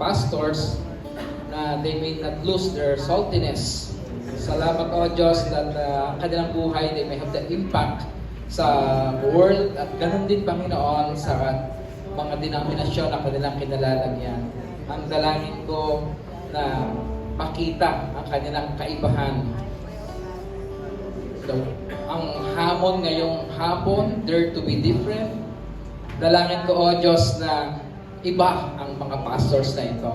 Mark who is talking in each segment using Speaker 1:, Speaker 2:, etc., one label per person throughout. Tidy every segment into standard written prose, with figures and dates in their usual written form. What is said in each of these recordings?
Speaker 1: pastors na they may not lose their saltiness. Salamat o Diyos that ang kanilang buhay, they may have the impact sa world at ganun din Panginoon sa mga denominasyon na kanilang kinalalagyan. Ang dalangin ko na makita ang kanilang kaibahan. So, ang hamon ngayong hapon, dare to be different. Dalangin ko, O Diyos, na iba ang mga pastors na ito.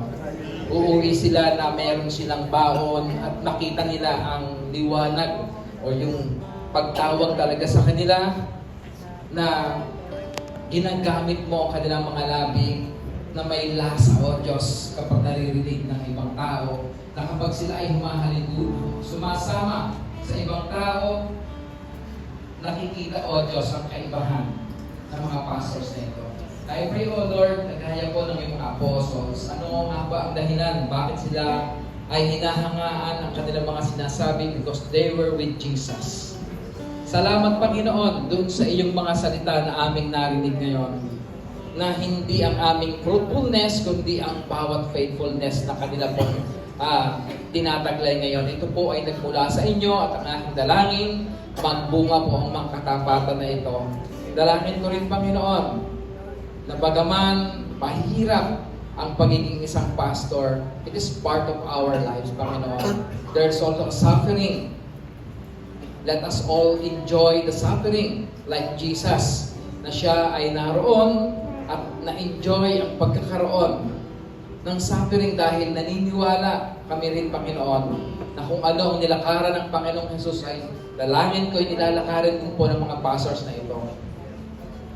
Speaker 1: Uuwi sila na meron silang baon at makita nila ang liwanag o yung pagtawag talaga sa kanila na ginagamit mo ang kanilang mga labi na may lasa, O Diyos, kapag naririnig ng ibang tao, na kapag sila ay humahaligulo, sumasama sa ibang tao, nakikita, O Diyos, ang kaibahan ng mga pastors na ito. I pray, O Lord, nagaya po ng iyong mga apostles, ano nga ba ang dahilan? Bakit sila ay hinahangaan ang kanilang mga sinasabi? Because they were with Jesus. Salamat, Panginoon, dun sa iyong mga salita na aming narinig ngayon, na hindi ang aming fruitfulness, kundi ang bawat faithfulness na kanila pong tinataglay ngayon. Ito po ay nagmula sa inyo at ang aking dalangin, magbunga po ang mga katapatan na ito. Dalangin ko rin, Panginoon, na bagaman mahirap ang pagiging isang pastor, it is part of our lives, Panginoon. There's also suffering. Let us all enjoy the suffering like Jesus, na siya ay naroon at na-enjoy ang pagkakaroon ng suffering dahil naniniwala kami rin, Panginoon, na kung ano ang nilakaran ng Panginoong Jesus ay dalangin ko, nilalakarin din po ng mga pastors na ito.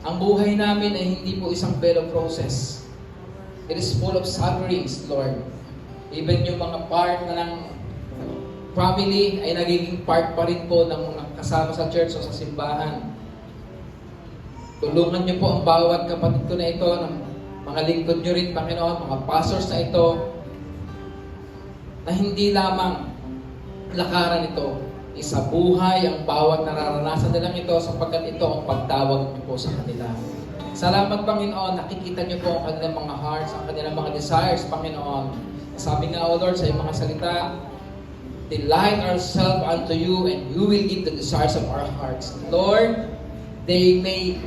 Speaker 1: Ang buhay namin ay hindi po isang bed of roses. It is full of sufferings, Lord. Even yung mga part na ng family ay nagiging part pa rin po ng mga kasama sa church o sa simbahan. Tulungan niyo po ang bawat kapatid ko na ito, ng mga lingkod niyo rin, Panginoon, mga pastors na ito, na hindi lamang lakaran ito, isa buhay ang bawat nararanasan nilang ito sapagkat ito ang pagtawag niyo po sa kanila. Salamat, Panginoon, nakikita niyo po ang kanilang mga hearts, ang kanilang mga desires, Panginoon. Sabi nga, O Lord, sa iyong mga salita, delight ourselves unto you and you will give the desires of our hearts. Lord, they may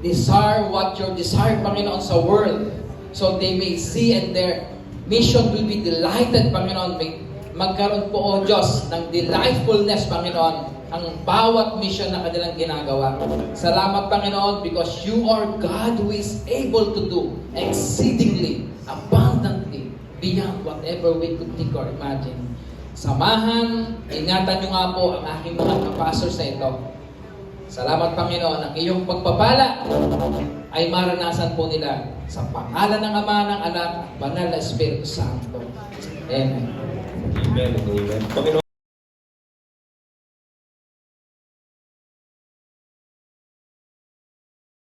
Speaker 1: desire what your desire, Panginoon, sa world. So they may see and their mission will be delighted, Panginoon. May magkaroon po, O Diyos, ng delightfulness, Panginoon, ang bawat mission na kanilang ginagawa. Salamat, Panginoon, because you are God who is able to do exceedingly, abundantly, beyond whatever we could think or imagine. Samahan, ingatan nyo nga po ang aking mga kapastors na ito. Salamat, Panginoon, ang iyong pagpapala ay maranasan po nila sa pangalan ng Ama, ng Anak, Banal na Espiritu Santo. Amen.
Speaker 2: Amen. Amen. Panginoon,